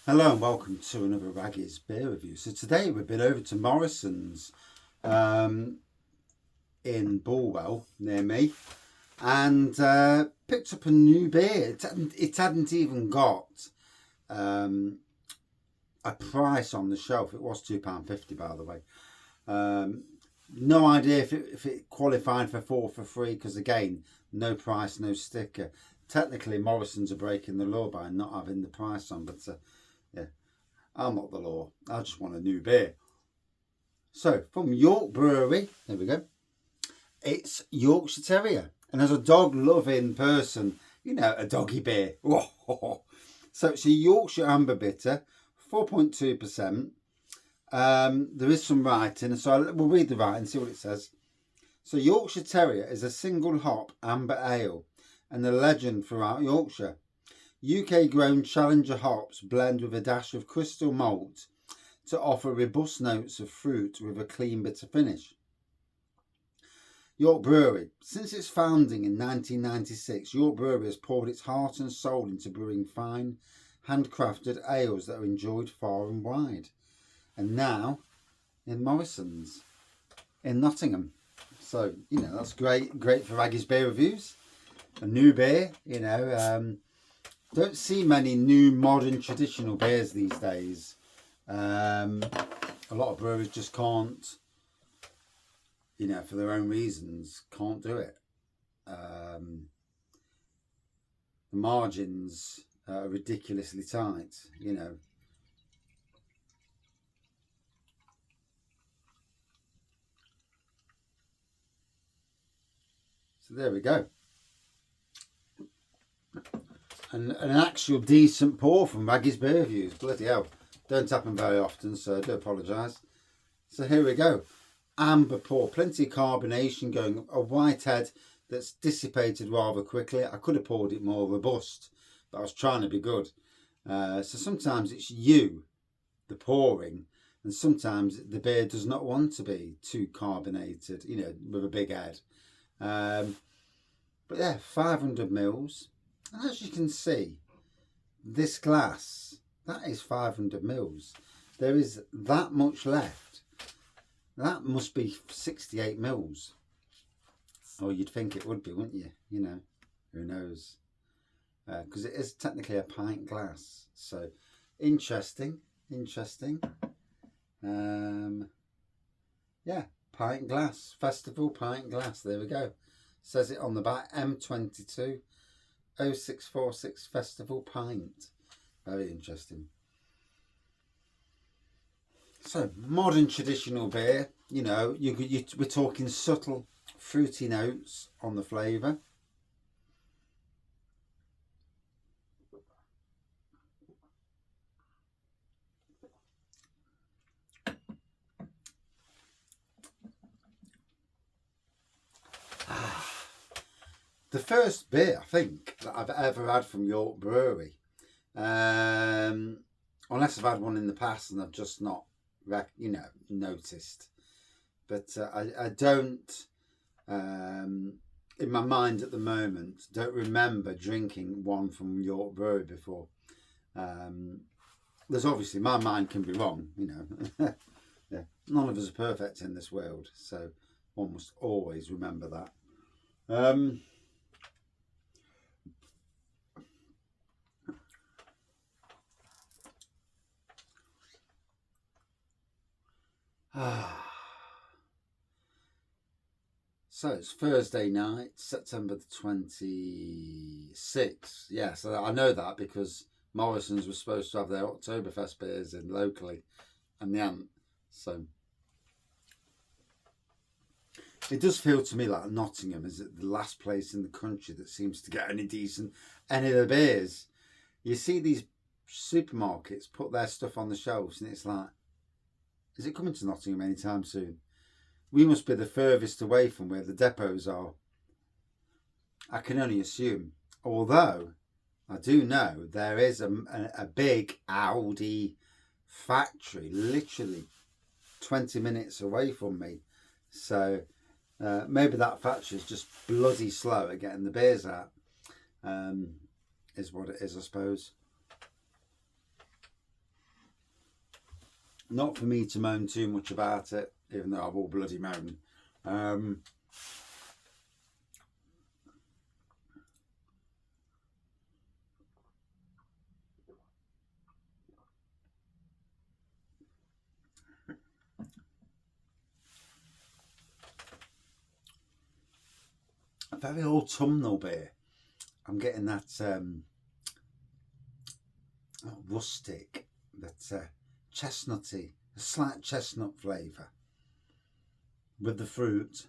Hello and welcome to another Raggy's beer review. So today we've been over to Morrisons um, in Bulwell near me and picked up a new beer. It hadn't even got um, a price on the shelf. It was £2.50 by the way. Um, no idea if it qualified for 4 for free because again, no price, no sticker. Technically Morrisons are breaking the law by not having the price on, but yeah. I'm not the law. I just want a new beer. So, from York Brewery, there we go. It's Yorkshire Terrier. And as a dog loving person, a doggy beer. So, it's a Yorkshire Amber Bitter, 4.2%. There is some writing, so we'll read the writing and see what it says. So, Yorkshire Terrier is a single hop amber ale and a legend throughout Yorkshire. UK grown Challenger hops blend with a dash of crystal malt to offer robust notes of fruit with a clean bitter finish. York Brewery. Since its founding in 1996, York Brewery has poured its heart and soul into brewing fine, handcrafted ales that are enjoyed far and wide. And now in Morrisons in Nottingham. So, that's great for Raggie's beer reviews. A new beer, don't see many new modern traditional beers these days. A lot of brewers just can't, for their own reasons, can't do it. The margins are ridiculously tight, So there we go. And an actual decent pour from Raggie's Beer Reviews. Bloody hell. Don't happen very often, so I do apologise. So here we go. Amber pour. Plenty of carbonation going. A white head that's dissipated rather quickly. I could have poured it more robust, but I was trying to be good. So sometimes it's you, the pouring, and sometimes the beer does not want to be too carbonated, with a big head. But yeah, 500 mils. And as you can see, this glass, that is 500 mils. There is that much left. That must be 68 mils. Or you'd think it would be, wouldn't you? Who knows? Because it is technically a pint glass. So, interesting. Yeah, pint glass. Festival pint glass. There we go. Says it on the back, M22. 0646 Festival Pint. Very interesting. So, modern traditional beer, we're talking subtle fruity notes on the flavour. The first beer, I think, that I've ever had from York Brewery. Unless I've had one in the past and I've just not, noticed. But I don't, in my mind at the moment, don't remember drinking one from York Brewery before. There's obviously, my mind can be wrong, Yeah. None of us are perfect in this world, so one must always remember that. So it's Thursday night, September the 26th. Yeah, so I know that because Morrisons was supposed to have their Oktoberfest beers in locally and they haven't. So it does feel to me like Nottingham is the last place in the country that seems to get any of the beers. You see these supermarkets put their stuff on the shelves and it's like, is it coming to Nottingham anytime soon? We must be the furthest away from where the depots are. I can only assume. Although, I do know there is a big Audi factory literally 20 minutes away from me. So, maybe that factory is just bloody slow at getting the beers out. Is what it is, I suppose. Not for me to moan too much about it, even though I will bloody moan. Very autumnal beer. I'm getting that not rustic, but chestnutty, a slight chestnut flavour with the fruit.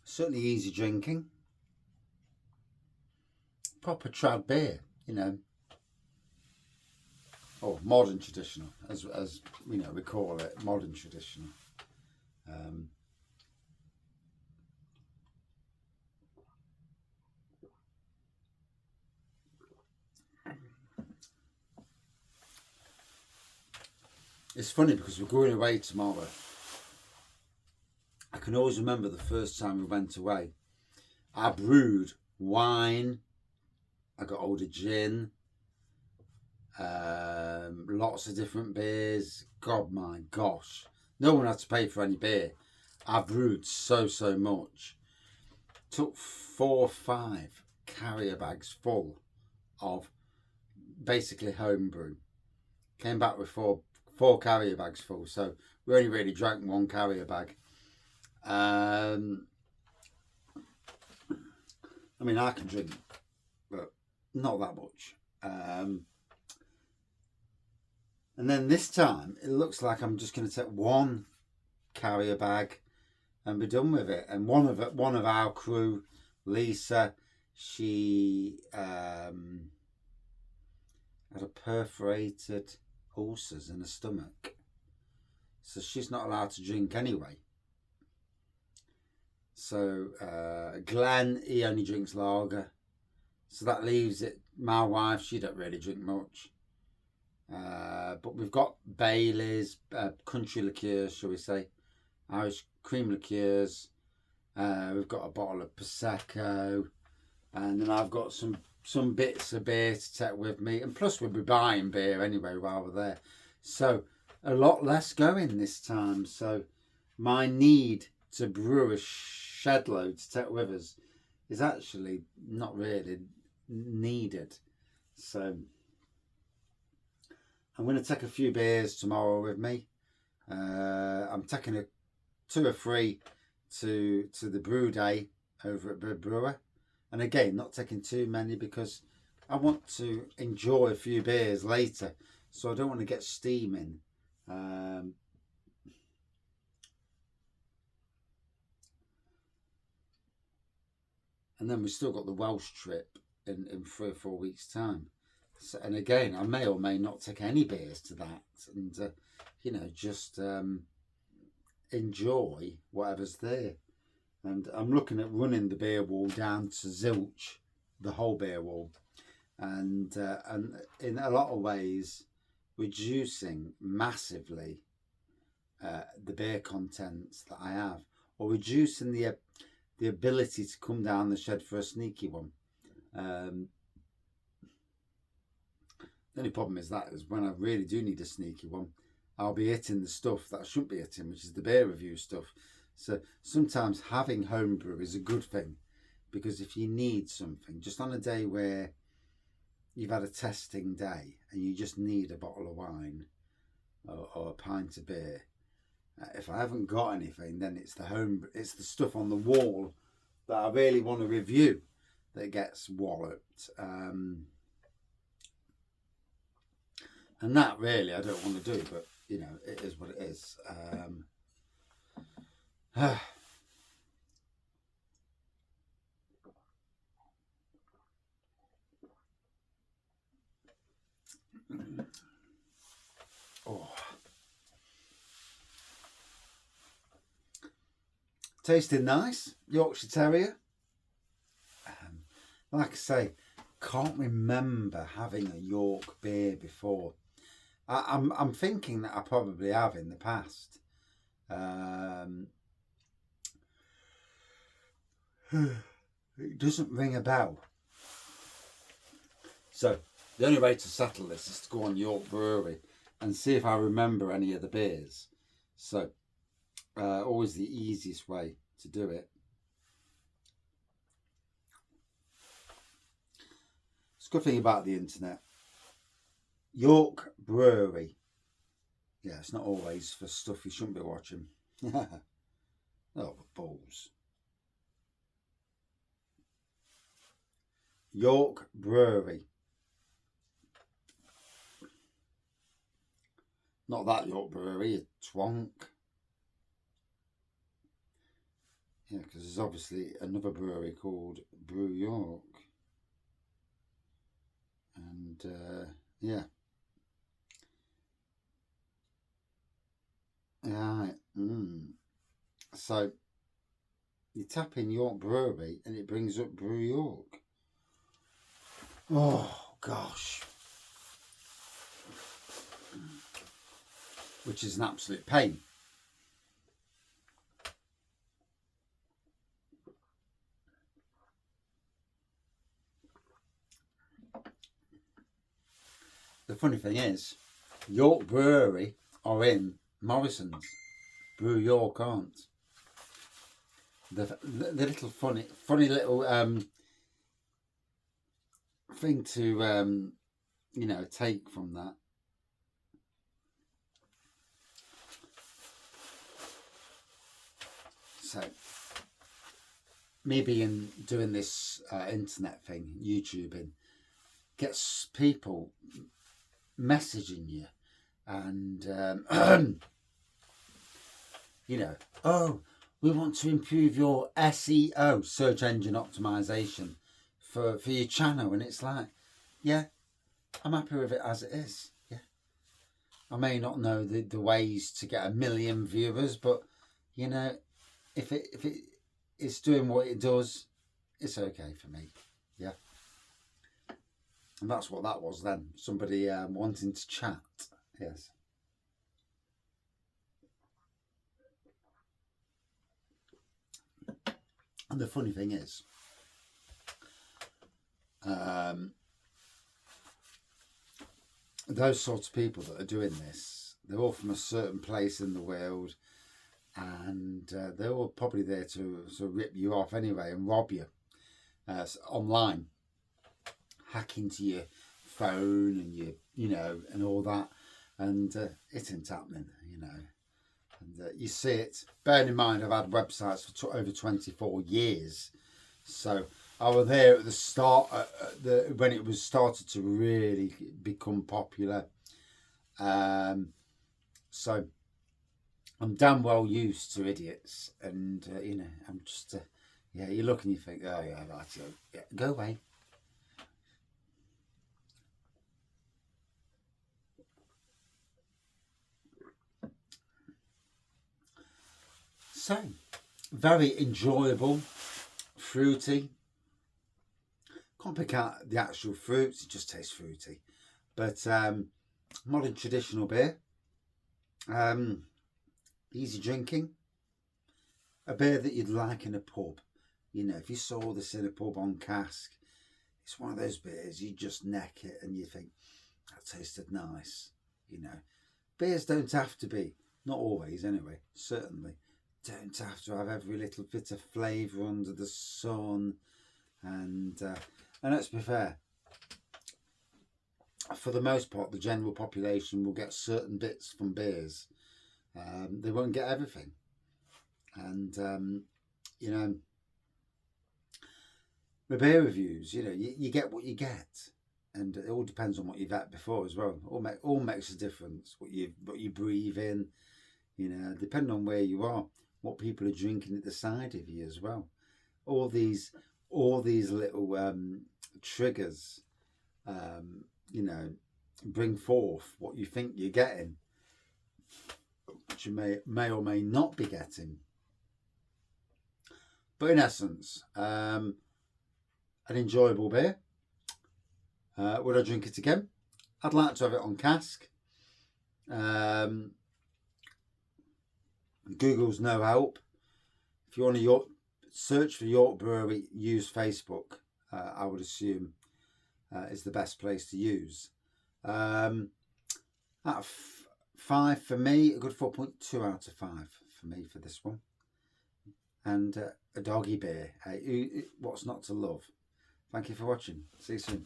Certainly easy drinking. Proper trad beer, you know. Or modern traditional, as you know, we call it, modern traditional. It's funny because we're going away tomorrow. I can always remember the first time we went away. I brewed wine, I got hold of gin, lots of different beers. God, my gosh. No one had to pay for any beer. I brewed so much. Took 4 or 5 carrier bags full of basically homebrew. Came back with four carrier bags full, so we only really drank 1 carrier bag. I mean, I can drink, but not that much. And then this time, it looks like I'm just going to take 1 carrier bag and be done with it. And one of our crew, Lisa, she had a perforated ulcers in her stomach, so she's not allowed to drink anyway. So Glenn, he only drinks lager, so that leaves it. My wife, she don't really drink much, but we've got Bailey's, country liqueurs, shall we say, Irish cream liqueurs. We've got a bottle of Prosecco, and then I've got some bits of beer to take with me, and plus we'll be buying beer anyway while we're there, so a lot less going this time. So my need to brew a shed load to take with us is actually not really needed. So I'm going to take a few beers tomorrow with me. I'm taking 2 or 3 to the brew day over at Bird Brewer, and again, not taking too many because I want to enjoy a few beers later, so I don't want to get steaming. And then we've still got the Welsh trip in 3 or 4 weeks' time. So, and again, I may or may not take any beers to that, and you know, just enjoy whatever's there. And I'm looking at running the beer wall down to zilch, the whole beer wall, and in a lot of ways reducing massively the beer contents that I have, or reducing the ability to come down the shed for a sneaky one. The only problem is when I really do need a sneaky one, I'll be hitting the stuff that I shouldn't be hitting, which is the beer review stuff. So sometimes having homebrew is a good thing, because if you need something, just on a day where you've had a testing day and you just need a bottle of wine or a pint of beer, if I haven't got anything, then it's the stuff on the wall that I really want to review that gets walloped. And that really I don't want to do, but you know, it is what it is. Oh. Tasting nice, Yorkshire Terrier. Like I say, can't remember having a York beer before. I'm thinking that I probably have in the past. It doesn't ring a bell. So the only way to settle this is to go on York Brewery and see if I remember any of the beers. So always the easiest way to do it. It's a good thing about the internet. York Brewery. Yeah, it's not always for stuff you shouldn't be watching. Oh, balls. York Brewery. Not that York Brewery, you twonk. Yeah, because there's obviously another brewery called Brew York. And yeah. Right. So you tap in York Brewery and it brings up Brew York. Oh gosh. Which is an absolute pain. The funny thing is, York Brewery are in Morrisons. Brew York aren't. The little funny little thing to you know, take from that. So me being doing this internet thing, YouTubing, gets people messaging you and you know, oh, we want to improve your SEO, search engine optimization, for your channel. And it's like, yeah, I'm happy with it as it is. Yeah, I may not know the ways to get 1 million viewers, but you know, if it's doing what it does, it's okay for me. Yeah. And that's what that was then. Somebody wanting to chat. Yes. And the funny thing is, those sorts of people that are doing this, they're all from a certain place in the world, and they're all probably there to sort of rip you off anyway and rob you online, hack into your phone and you know, and all that, and it ain't happening, you know. And you see it. Bearing in mind, I've had websites for over 24 years, so I was there at the start, when it was started to really become popular. So I'm damn well used to idiots, and you know, I'm just yeah. You look and you think, oh yeah, right, yeah, go away. So very enjoyable, fruity. Can't pick out the actual fruits; it just tastes fruity. But modern traditional beer, easy drinking, a beer that you'd like in a pub. You know, if you saw this in a pub on cask, it's one of those beers you just neck it and you think that tasted nice. You know, beers don't have to be, not always anyway, certainly don't have to have every little bit of flavour under the sun. And let's be fair, for the most part, the general population will get certain bits from beers. They won't get everything. And, you know, with beer reviews, you know, you get what you get. And it all depends on what you've had before as well. All makes a difference. What you breathe in, you know, depending on where you are, what people are drinking at the side of you as well. All these little triggers, you know, bring forth what you think you're getting, which you may or may not be getting. But in essence, an enjoyable beer. Would I drink it again? I'd like to have it on cask. Google's no help. If you want to search for York Brewery, use Facebook. I would assume is the best place to use. And Out of 5 for me, a good 4.2 out of 5 for me for this one. And a doggy beer. Hey, what's not to love? Thank you for watching. See you soon.